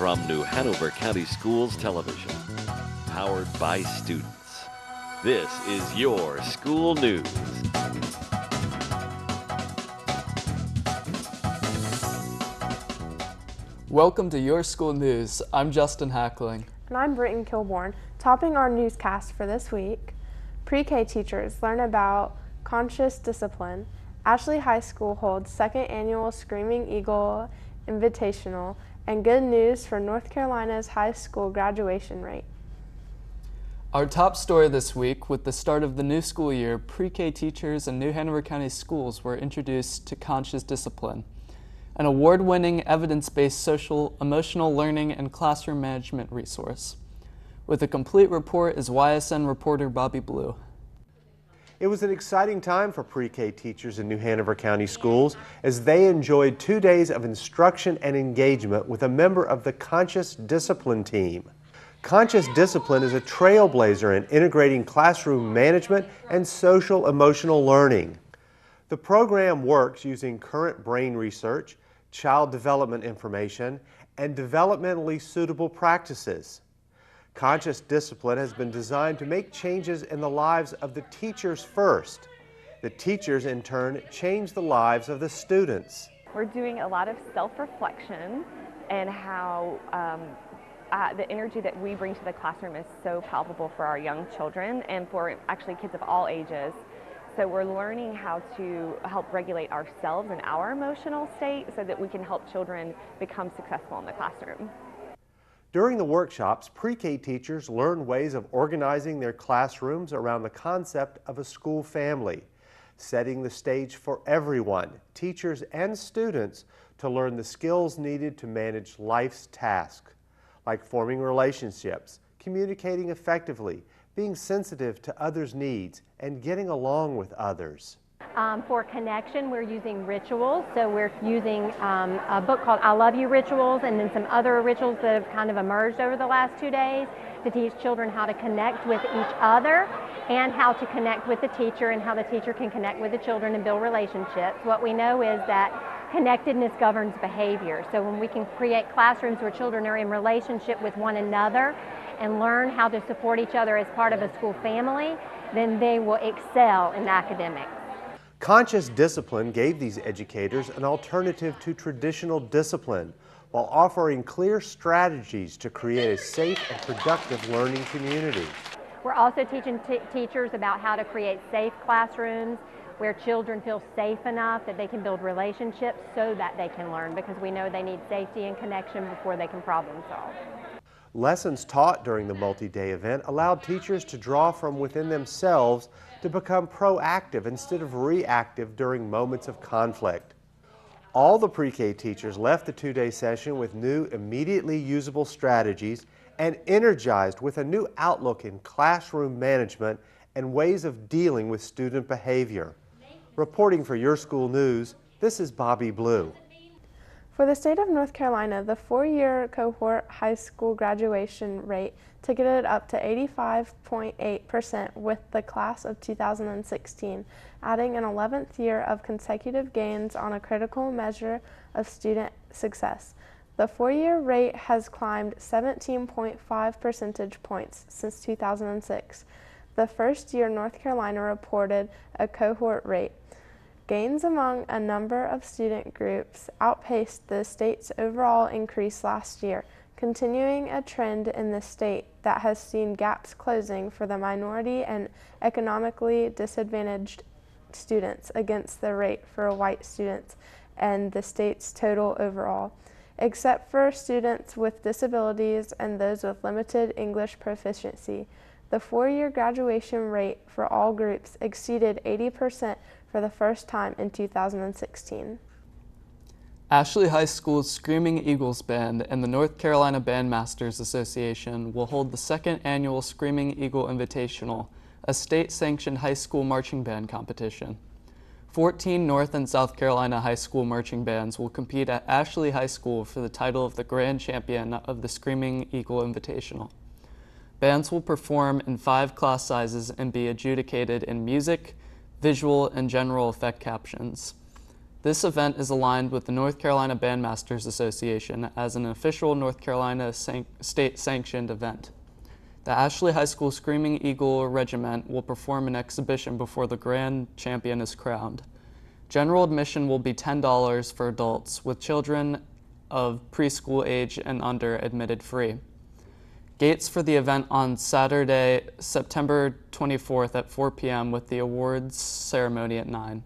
from New Hanover County Schools Television, powered by students. This is your school news. Welcome to Your School News. I'm Justin Hackling. And I'm Britton Kilborn. Topping our newscast for this week, pre-K teachers learn about conscious discipline. Ashley High School holds second annual Screaming Eagle Invitational, and good news for North Carolina's high school graduation rate. Our top story this week, with the start of the new school year, pre-K teachers in New Hanover County Schools were introduced to conscious discipline, an award-winning evidence-based social, emotional learning and classroom management resource. With a complete report is YSN reporter Bobby Blue. It was an exciting time for pre-K teachers in New Hanover County Schools as they enjoyed 2 days of instruction and engagement with a member of the Conscious Discipline team. Conscious Discipline is a trailblazer in integrating classroom management and social emotional learning. The program works using current brain research, child development information, and developmentally suitable practices. Conscious Discipline has been designed to make changes in the lives of the teachers first. The teachers, in turn, change the lives of the students. We're doing a lot of self-reflection and how the energy that we bring to the classroom is so palpable for our young children and for actually kids of all ages. So we're learning how to help regulate ourselves and our emotional state so that we can help children become successful in the classroom. During the workshops, pre-K teachers learn ways of organizing their classrooms around the concept of a school family, setting the stage for everyone, teachers and students, to learn the skills needed to manage life's tasks, like forming relationships, communicating effectively, being sensitive to others' needs, and getting along with others. For connection, we're using rituals. So we're using a book called I Love You Rituals, and then some other rituals that have kind of emerged over the last 2 days to teach children how to connect with each other and how to connect with the teacher and how the teacher can connect with the children and build relationships. What we know is that connectedness governs behavior. So when we can create classrooms where children are in relationship with one another and learn how to support each other as part of a school family, then they will excel in academics. Conscious Discipline gave these educators an alternative to traditional discipline while offering clear strategies to create a safe and productive learning community. We're also teaching teachers about how to create safe classrooms where children feel safe enough that they can build relationships so that they can learn, because we know they need safety and connection before they can problem solve. Lessons taught during the multi-day event allowed teachers to draw from within themselves to become proactive instead of reactive during moments of conflict. All the pre-K teachers left the 2-day session with new, immediately usable strategies and energized with a new outlook in classroom management and ways of dealing with student behavior. Reporting for Your School News, this is Bobby Blue. For the state of North Carolina, the 4-year cohort high school graduation rate ticketed up to 85.8% with the class of 2016, adding an 11th year of consecutive gains on a critical measure of student success. The 4-year rate has climbed 17.5 percentage points since 2006, the first year North Carolina reported a cohort rate. Gains among a number of student groups outpaced the state's overall increase last year, continuing a trend in the state that has seen gaps closing for the minority and economically disadvantaged students against the rate for white students and the state's total overall, except for students with disabilities and those with limited English proficiency. The 4-year graduation rate for all groups exceeded 80% for the first time in 2016. Ashley High School's Screaming Eagles Band and the North Carolina Bandmasters Association will hold the second annual Screaming Eagle Invitational, a state-sanctioned high school marching band competition. 14 North and South Carolina high school marching bands will compete at Ashley High School for the title of the Grand Champion of the Screaming Eagle Invitational. Bands will perform in 5 class sizes and be adjudicated in music, visual, and general effect captions. This event is aligned with the North Carolina Bandmasters Association as an official North Carolina state-sanctioned event. The Ashley High School Screaming Eagle Regiment will perform an exhibition before the grand champion is crowned. General admission will be $10 for adults, with children of preschool age and under admitted free. Gates for the event on Saturday, September 24th at 4 p.m. with the awards ceremony at 9.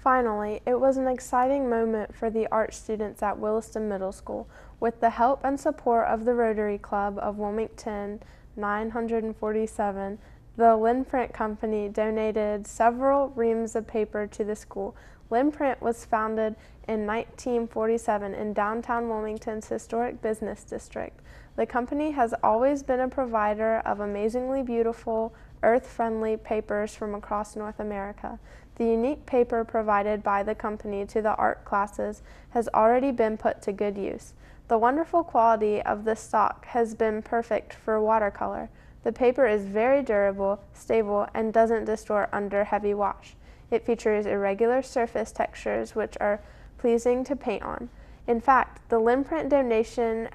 Finally, it was an exciting moment for the art students at Williston Middle School. With the help and support of the Rotary Club of Wilmington 947, the Lynn Print Company donated several reams of paper to the school. Lynn Print was founded in 1947 in downtown Wilmington's historic business district. The company has always been a provider of amazingly beautiful, earth-friendly papers from across North America. The unique paper provided by the company to the art classes has already been put to good use. The wonderful quality of the stock has been perfect for watercolor. The paper is very durable, stable, and doesn't distort under heavy wash. It features irregular surface textures which are pleasing to paint on. In fact, the Lynn Print donation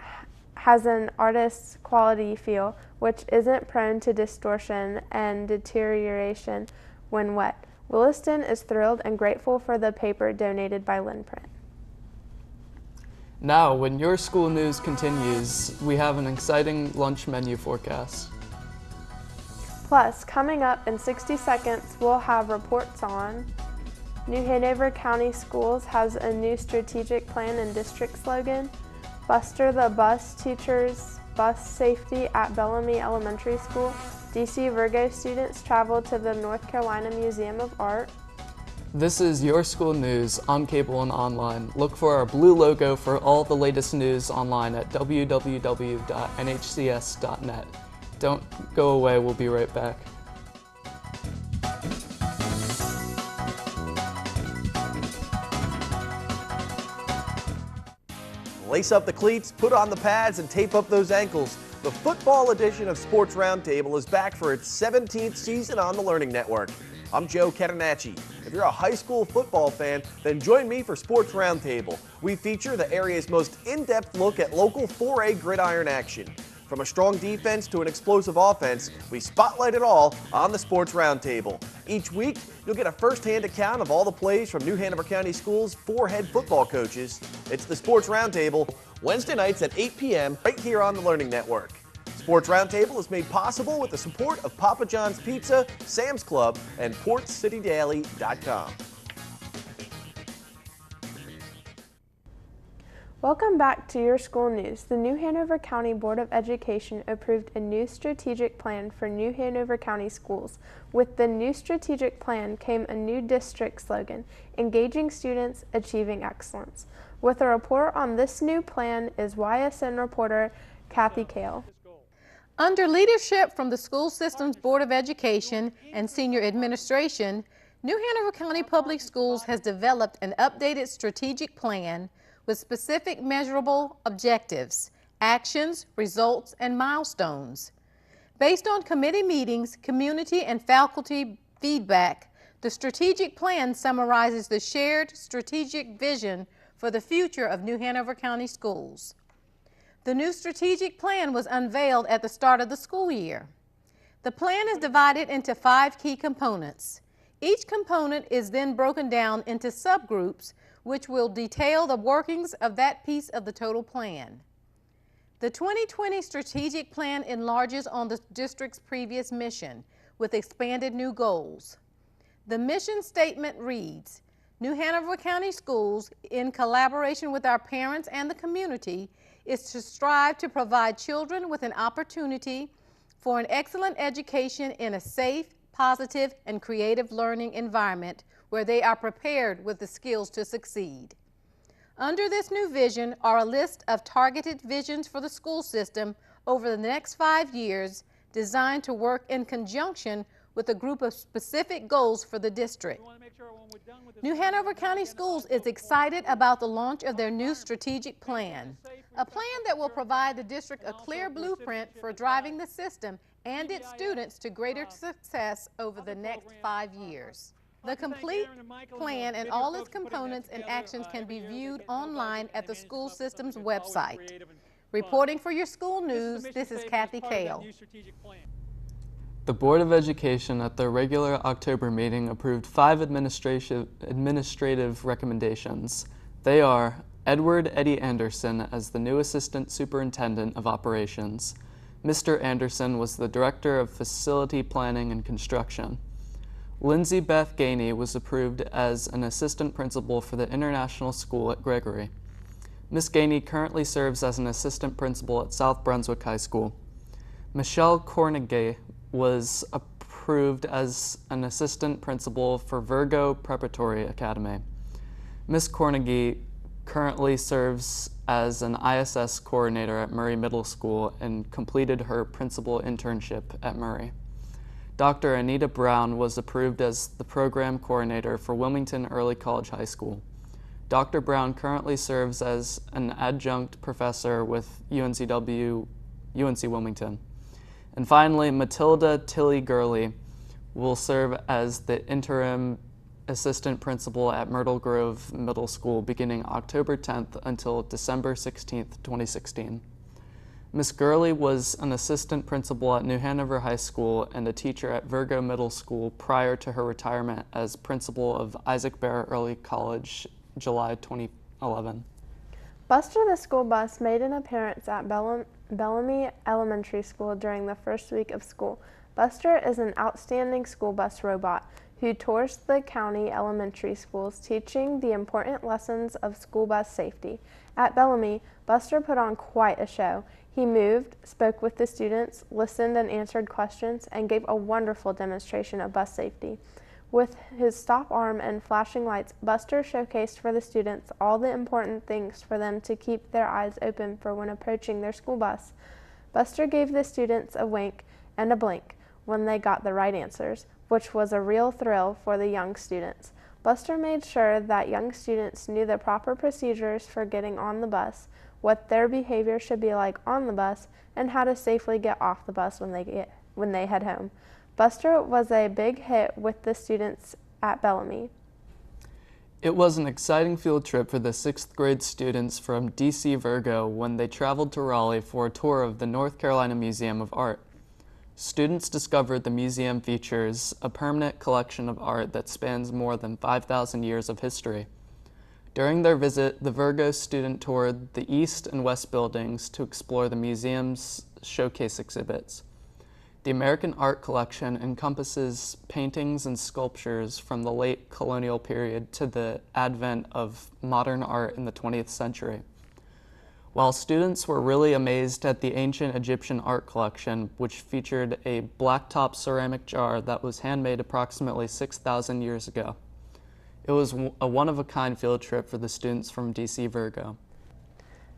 has an artist's quality feel which isn't prone to distortion and deterioration when wet. Williston is thrilled and grateful for the paper donated by Lynn Print. Now, when your school news continues, we have an exciting lunch menu forecast. Plus, coming up in 60 seconds, we'll have reports on New Hanover County Schools has a new strategic plan and district slogan, Buster the Bus teachers bus safety at Bellamy Elementary School, DC Virgo students travel to the North Carolina Museum of Art. This is your school news on cable and online. Look for our blue logo for all the latest news online at www.nhcs.net. Don't go away, we'll be right back. Lace up the cleats, put on the pads, and tape up those ankles. The football edition of Sports Roundtable is back for its 17th season on the Learning Network. I'm Joe Catanacci. If you're a high school football fan, then join me for Sports Roundtable. We feature the area's most in-depth look at local 4A gridiron action. From a strong defense to an explosive offense, we spotlight it all on the Sports Roundtable. Each week, you'll get a first-hand account of all the plays from New Hanover County School's 4 head football coaches. It's the Sports Roundtable, Wednesday nights at 8 p.m. right here on the Learning Network. Sports Roundtable is made possible with the support of Papa John's Pizza, Sam's Club, and PortCityDaily.com. Welcome back to your school news. The New Hanover County Board of Education approved a new strategic plan for New Hanover County Schools. With the new strategic plan came a new district slogan, engaging students, achieving excellence. With a report on this new plan is YSN reporter Kathy Kale. Under leadership from the School Systems Board of Education and Senior Administration, New Hanover County Public Schools has developed an updated strategic plan with specific measurable objectives, actions, results, and milestones. Based on committee meetings, community, and faculty feedback, the strategic plan summarizes the shared strategic vision for the future of New Hanover County Schools. The new strategic plan was unveiled at the start of the school year. The plan is divided into 5 key components. Each component is then broken down into subgroups which will detail the workings of that piece of the total plan. The 2020 strategic plan enlarges on the district's previous mission with expanded new goals. The mission statement reads, New Hanover County Schools, in collaboration with our parents and the community, is to strive to provide children with an opportunity for an excellent education in a safe, positive, and creative learning environment where they are prepared with the skills to succeed. Under this new vision are a list of targeted visions for the school system over the next 5 years designed to work in conjunction with a group of specific goals for the district. New Hanover County Schools is excited about the launch of their new strategic plan, a plan that will provide the district a clear blueprint for driving the system and its students to greater success over the next 5 years. The complete plan and all its components and actions can be viewed online at the school system's website. Reporting for your school news, this is Kathy Kale. The Board of Education at their regular October meeting approved 5 administrative recommendations. They are Edward Eddie Anderson as the new Assistant Superintendent of Operations. Mr. Anderson was the Director of Facility Planning and Construction. Lindsay Beth Gainey was approved as an Assistant Principal for the International School at Gregory. Ms. Gainey currently serves as an Assistant Principal at South Brunswick High School. Michelle Cornegay was approved as an Assistant Principal for Virgo Preparatory Academy. Ms. Cornegay currently serves as an ISS coordinator at Murray Middle School and completed her principal internship at Murray. Dr. Anita Brown was approved as the program coordinator for Wilmington Early College High School. Dr. Brown currently serves as an adjunct professor with UNC Wilmington. And finally, Matilda Tilly Gurley will serve as the interim assistant principal at Myrtle Grove Middle School beginning October 10th until December 16th, 2016. Ms. Gurley was an assistant principal at New Hanover High School and a teacher at Virgo Middle School prior to her retirement as principal of Isaac Barrett Early College, July 2011. Buster the school bus made an appearance at Bellamy Elementary School during the first week of school. Buster is an outstanding school bus robot who tours the county elementary schools teaching the important lessons of school bus safety. At Bellamy, Buster put on quite a show. He moved, spoke with the students, listened and answered questions, and gave a wonderful demonstration of bus safety. With his stop arm and flashing lights, Buster showcased for the students all the important things for them to keep their eyes open for when approaching their school bus. Buster gave the students a wink and a blink when they got the right answers, which was a real thrill for the young students. Buster made sure that young students knew the proper procedures for getting on the bus, what their behavior should be like on the bus, and how to safely get off the bus when they head home. Buster was a big hit with the students at Bellamy. It was an exciting field trip for the 6th grade students from DC Virgo when they traveled to Raleigh for a tour of the North Carolina Museum of Art. Students discovered the museum features a permanent collection of art that spans more than 5,000 years of history. During their visit, the Virgo student toured the East and West buildings to explore the museum's showcase exhibits. The American art collection encompasses paintings and sculptures from the late colonial period to the advent of modern art in the 20th century. While students were really amazed at the ancient Egyptian art collection, which featured a blacktop ceramic jar that was handmade approximately 6,000 years ago. It was a one-of-a-kind field trip for the students from DC Virgo.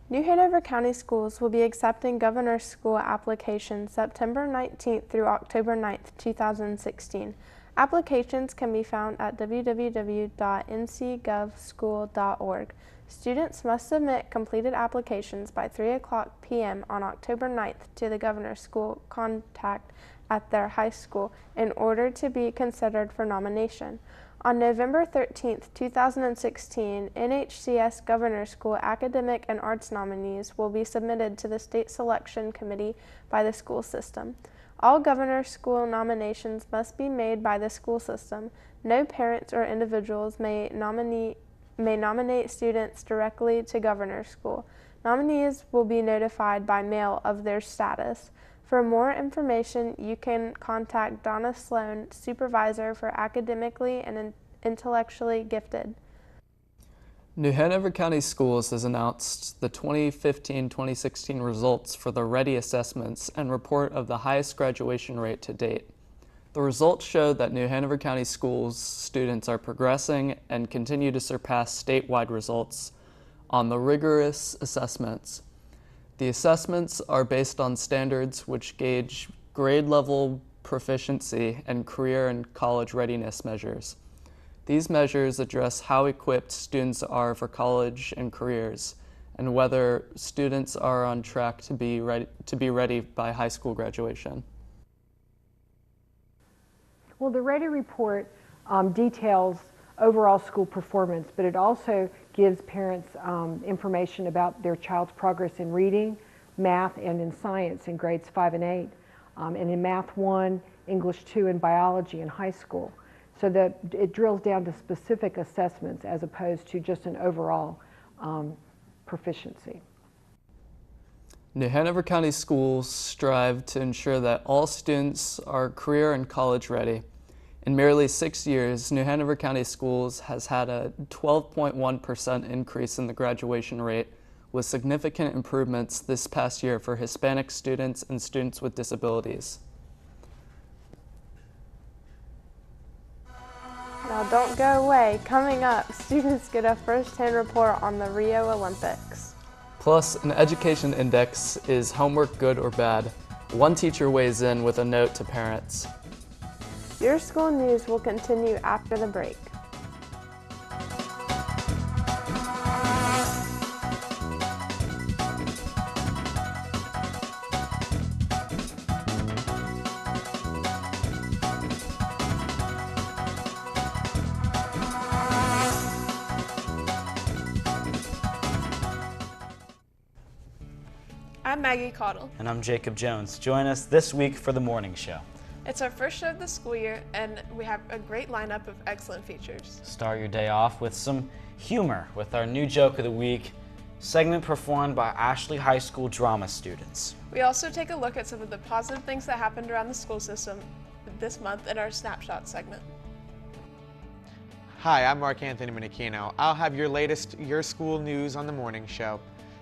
New Hanover County Schools will be accepting governor's school applications September 19th through October 9th, 2016. Applications can be found at www.ncgovschool.org. Students must submit completed applications by 3 p.m. on October 9th to the governor's school contact at their high school in order to be considered for nomination. On November 13, 2016, NHCS Governor's School academic and arts nominees will be submitted to the State Selection Committee by the school system. All Governor's School nominations must be made by the school system. No parents or individuals may nominate students directly to Governor's School. Nominees will be notified by mail of their status. For more information, you can contact Donna Sloan, Supervisor for Academically and Intellectually Gifted. New Hanover County Schools has announced the 2015-2016 results for the Ready assessments and report of the highest graduation rate to date. The results show that New Hanover County Schools students are progressing and continue to surpass statewide results on the rigorous assessments. The assessments are based on standards which gauge grade level proficiency and career and college readiness measures. These measures address how equipped students are for college and careers and whether students are on track to be ready by high school graduation. Well, the Ready report details overall school performance, but it also gives parents information about their child's progress in reading, math, and in science in grades 5 and 8, and in Math 1, English 2, and Biology in high school. So that it drills down to specific assessments as opposed to just an overall proficiency. New Hanover County Schools strive to ensure that all students are career and college ready. In merely 6 years, New Hanover County Schools has had a 12.1% increase in the graduation rate, with significant improvements this past year for Hispanic students and students with disabilities. Now don't go away. Coming up, students get a first-hand report on the Rio Olympics. Plus, an education index is homework good or bad. One teacher weighs in with a note to parents. Your school news will continue after the break. I'm Maggie Caudill. And I'm Jacob Jones. Join us this week for the morning show. It's our first show of the school year, and we have a great lineup of excellent features. Start your day off with some humor with our new joke of the week, segment performed by Ashley High School drama students. We also take a look at some of the positive things that happened around the school system this month in our Snapshot segment. Hi, I'm Mark Anthony Minikino. I'll have your latest Your School news on the morning show.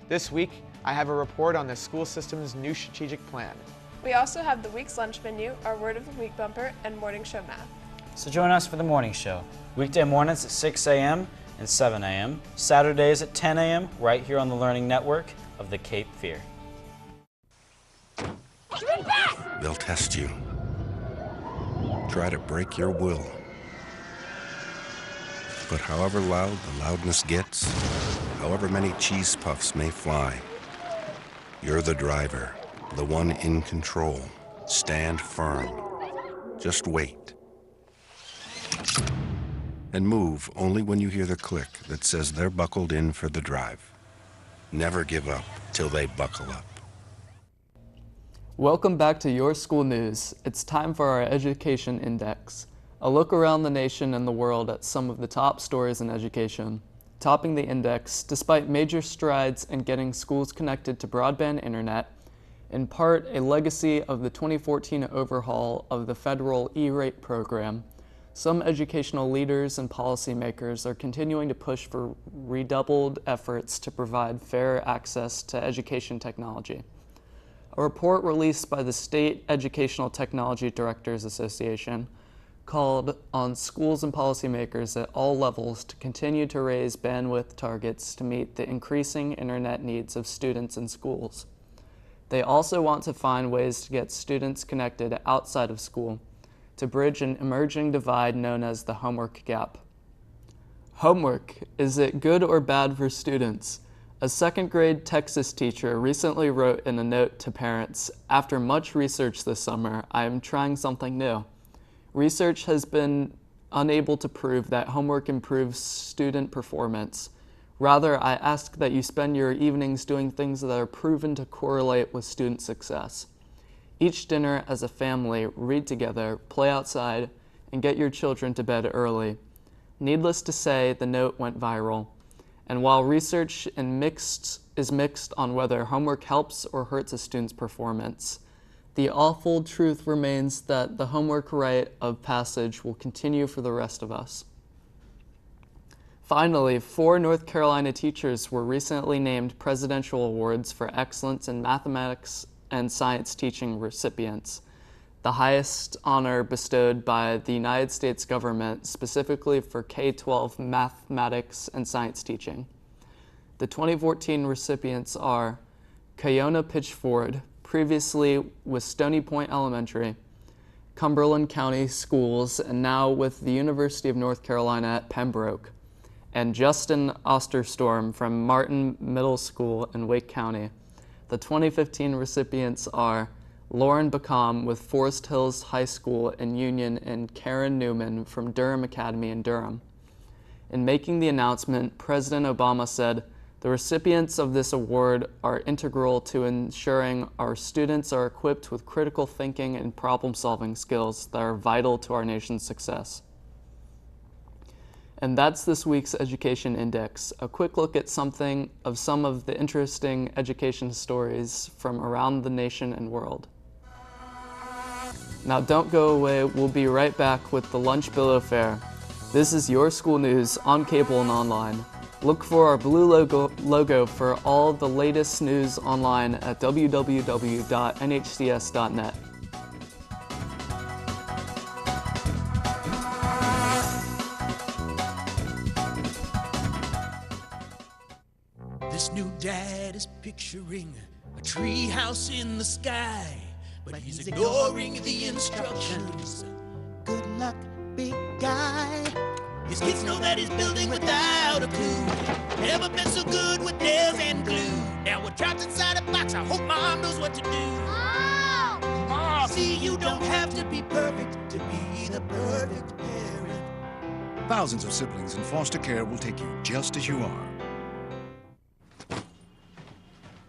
This week, I have a report on the school system's new strategic plan. We also have the week's lunch menu, our Word of the Week bumper, and morning show math. So join us for the morning show. Weekday mornings at 6 a.m. and 7 a.m. Saturdays at 10 a.m. right here on the Learning Network of the Cape Fear. They'll test you. Try to break your will. But however loud the loudness gets, however many cheese puffs may fly, you're the driver, the one in control. Stand firm. Just wait. And move only when you hear the click that says they're buckled in for the drive. Never give up till they buckle up. Welcome back to Your School News. It's time for our Education Index, a look around the nation and the world at some of the top stories in education. Topping the index, despite major strides in getting schools connected to broadband internet, in part a legacy of the 2014 overhaul of the federal E-rate program, some educational leaders and policymakers are continuing to push for redoubled efforts to provide fair access to education technology. A report released by the State Educational Technology Directors Association called on schools and policymakers at all levels to continue to raise bandwidth targets to meet the increasing internet needs of students and schools. They also want to find ways to get students connected outside of school to bridge an emerging divide known as the homework gap. Homework, is it good or bad for students? A second grade Texas teacher recently wrote in a note to parents, "After much research this summer, I am trying something new. Research has been unable to prove that homework improves student performance. Rather, I ask that you spend your evenings doing things that are proven to correlate with student success. Each dinner as a family, read together, play outside, and get your children to bed early." Needless to say, the note went viral. And while research is mixed on whether homework helps or hurts a student's performance, the awful truth remains that the homework rite of passage will continue for the rest of us. Finally, 4 North Carolina teachers were recently named Presidential Awards for Excellence in Mathematics and Science Teaching recipients, the highest honor bestowed by the United States government specifically for K-12 mathematics and science teaching. The 2014 recipients are Kayona Pitchford, previously with Stony Point Elementary, Cumberland County Schools, and now with the University of North Carolina at Pembroke, and Justin Osterstorm from Martin Middle School in Wake County. The 2015 recipients are Lauren Bacom with Forest Hills High School in Union, and Karen Newman from Durham Academy in Durham. In making the announcement, President Obama said, "The recipients of this award are integral to ensuring our students are equipped with critical thinking and problem-solving skills that are vital to our nation's success." And that's this week's Education Index, a quick look at some of the interesting education stories from around the nation and world. Now don't go away, we'll be right back with the Lunch Bill Affair. This is your school news on cable and online. Look for our blue logo for all the latest news online at www.nhcs.net. This new dad is picturing a tree house in the sky, but he's ignoring the instructions. Good luck, big guy. His kids know that he's building without a clue. Never been so good with nails and glue. Now we're trapped inside a box. I hope mom knows what to do. Mom! See, you don't have to be perfect to be the perfect parent. Thousands of siblings in foster care will take you just as you are.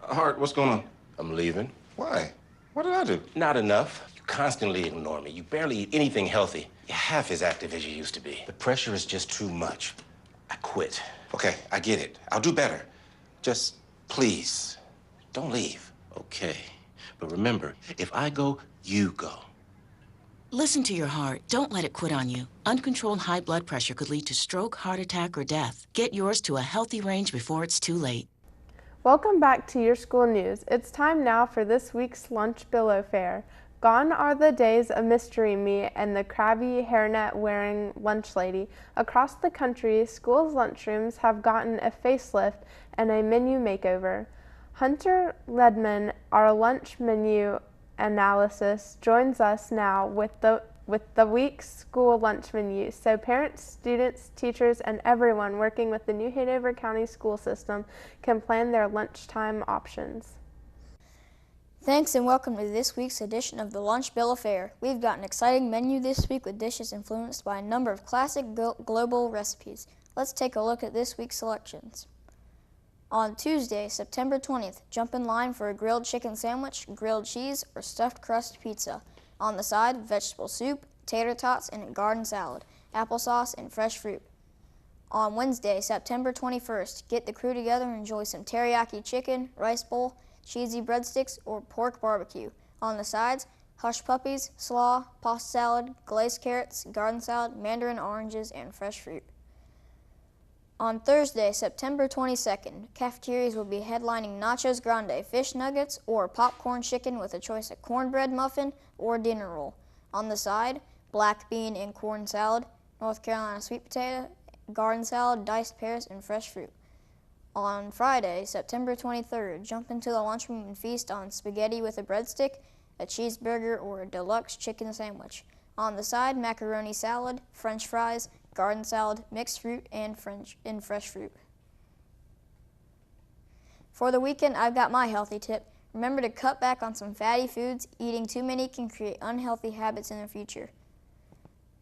Hart, what's going on? I'm leaving. Why? What did I do? Not enough. You constantly ignore me. You barely eat anything healthy. You're half as active as you used to be. The pressure is just too much. I quit. Okay, I get it. I'll do better. Just please, don't leave. Okay, but remember, if I go, you go. Listen to your heart. Don't let it quit on you. Uncontrolled high blood pressure could lead to stroke, heart attack, or death. Get yours to a healthy range before it's too late. Welcome back to your school news. It's time now for this week's Lunch Bill Affair. Gone are the days of mystery meat and the crabby hairnet-wearing lunch lady. Across the country, schools' lunchrooms have gotten a facelift and a menu makeover. Hunter Ledman, our lunch menu analysis, joins us now with the week's school lunch menu, so parents, students, teachers, and everyone working with the new Hanover County School system can plan their lunchtime options. Thanks and welcome to this week's edition of the Lunch Bill Affair. We've got an exciting menu this week with dishes influenced by a number of classic global recipes. Let's take a look at this week's selections. On Tuesday, September 20th, jump in line for a grilled chicken sandwich, grilled cheese, or stuffed crust pizza. On the side, vegetable soup, tater tots, and a garden salad, applesauce, and fresh fruit. On Wednesday, September 21st, get the crew together and enjoy some teriyaki chicken, rice bowl, cheesy breadsticks, or pork barbecue. On the sides, hush puppies, slaw, pasta salad, glazed carrots, garden salad, mandarin oranges, and fresh fruit. On Thursday, September 22nd, cafeterias will be headlining Nachos Grande fish nuggets or popcorn chicken with a choice of cornbread muffin or dinner roll. On the side, black bean and corn salad, North Carolina sweet potato, garden salad, diced pears, and fresh fruit. On Friday, September 23rd, jump into the lunchroom and feast on spaghetti with a breadstick, a cheeseburger, or a deluxe chicken sandwich. On the side, macaroni salad, french fries, garden salad, mixed fruit, and fresh fruit. For the weekend, I've got my healthy tip. Remember to cut back on some fatty foods. Eating too many can create unhealthy habits in the future.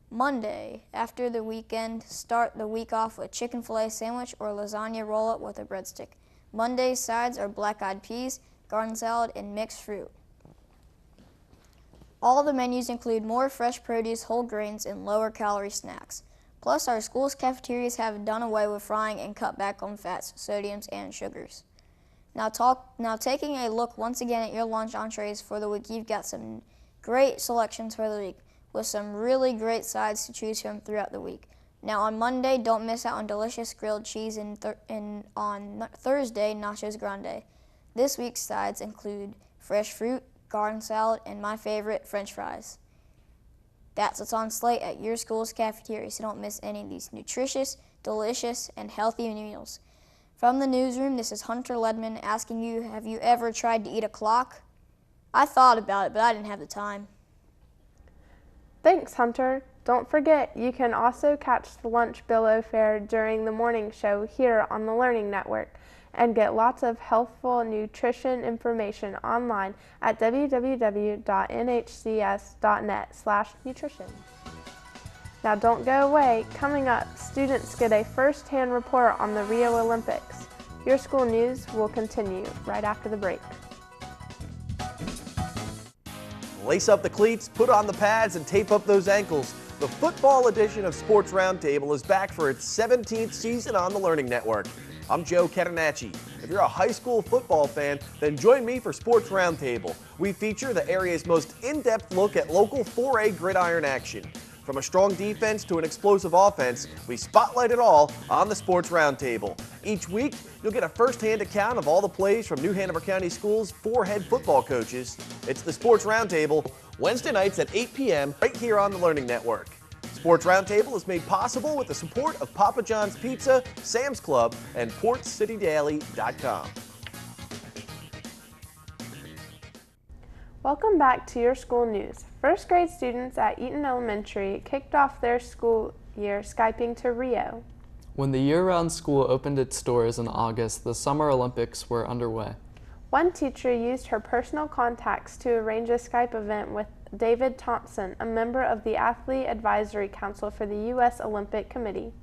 Monday, after the weekend, start the week off with chicken filet sandwich or lasagna roll-up with a breadstick. Monday's sides are black-eyed peas, garden salad, and mixed fruit. All the menus include more fresh produce, whole grains, and lower-calorie snacks. Plus, our school's cafeterias have done away with frying and cut back on fats, sodiums, and sugars. Now taking a look once again at your lunch entrees for the week, you've got some great selections for the week with some really great sides to choose from throughout the week. Now on Monday, don't miss out on delicious grilled cheese, and on Thursday, Nachos Grande. This week's sides include fresh fruit, garden salad, and my favorite, french fries. That's what's on slate at your school's cafeteria, so don't miss any of these nutritious, delicious, and healthy meals. From the newsroom, this is Hunter Ledman asking you, have you ever tried to eat a clock? I thought about it, but I didn't have the time. Thanks, Hunter. Don't forget, you can also catch the Lunch Bill Affair during the morning show here on the Learning Network. and get lots of healthful nutrition information online at www.nhcs.net/nutrition. Now don't go away. Coming up, students get a first-hand report on the Rio Olympics. Your school news will continue right after the break. Lace up the cleats, put on the pads, and tape up those ankles. The football edition of Sports Roundtable is back for its 17th season on the Learning Network. I'm Joe Catanacci. If you're a high school football fan, then join me for Sports Roundtable. We feature the area's most in-depth look at local 4A gridiron action. From a strong defense to an explosive offense, we spotlight it all on the Sports Roundtable. Each week, you'll get a first-hand account of all the plays from New Hanover County School's 4 head football coaches. It's the Sports Roundtable, Wednesday nights at 8 p.m. right here on the Learning Network. Sports Roundtable is made possible with the support of Papa John's Pizza, Sam's Club, and PortCityDaily.com. Welcome back to your school news. First grade students at Eaton Elementary kicked off their school year Skyping to Rio. When the year-round school opened its doors in August, the Summer Olympics were underway. One teacher used her personal contacts to arrange a Skype event with David Thompson, a member of the Athlete Advisory Council for the U.S. Olympic Committee.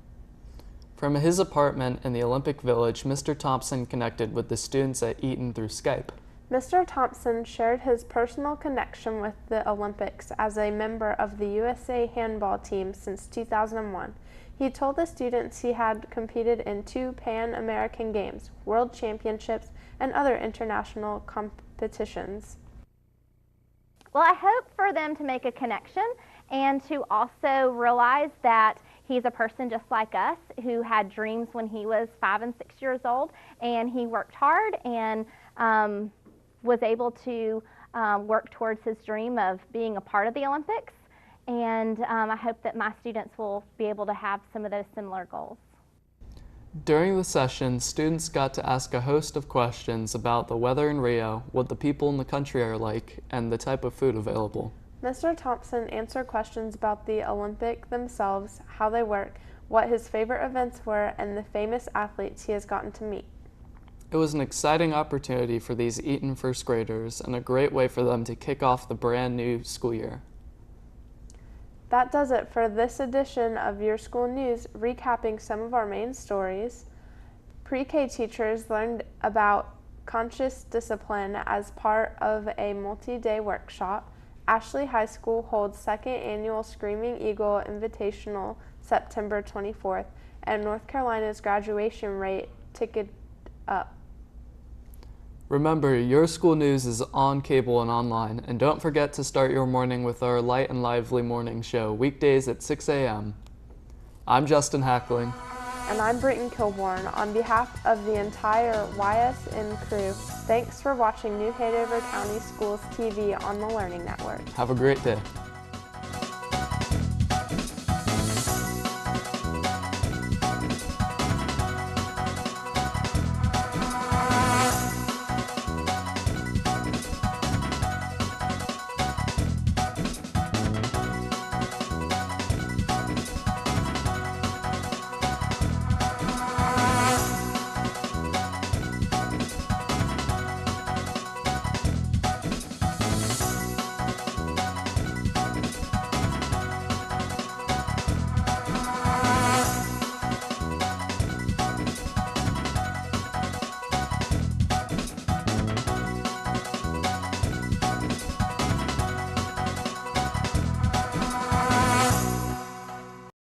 From his apartment in the Olympic Village, Mr. Thompson connected with the students at Eaton through Skype. Mr. Thompson shared his personal connection with the Olympics as a member of the USA handball team since 2001. He told the students he had competed in 2 Pan-American Games, World Championships, and other international competitions. Well, I hope for them to make a connection and to also realize that he's a person just like us who had dreams when he was 5 and 6 years old, and he worked hard and was able to work towards his dream of being a part of the Olympics. And I hope that my students will be able to have some of those similar goals. During the session, students got to ask a host of questions about the weather in Rio, what the people in the country are like, and the type of food available. Mr. Thompson answered questions about the Olympic themselves, how they work, what his favorite events were, and the famous athletes he has gotten to meet. It was an exciting opportunity for these Eaton first graders and a great way for them to kick off the brand new school year. That does it for this edition of Your School News, recapping some of our main stories. Pre-K teachers learned about conscious discipline as part of a multi-day workshop. Ashley High School holds 2nd annual Screaming Eagle Invitational September 24th, and North Carolina's graduation rate ticketed up. Remember, Your School News is on cable and online, and don't forget to start your morning with our Light and Lively morning show, weekdays at 6 a.m. I'm Justin Hackling. And I'm Britton Kilborn. On behalf of the entire YSN crew, thanks for watching New Hanover County Schools TV on the Learning Network. Have a great day.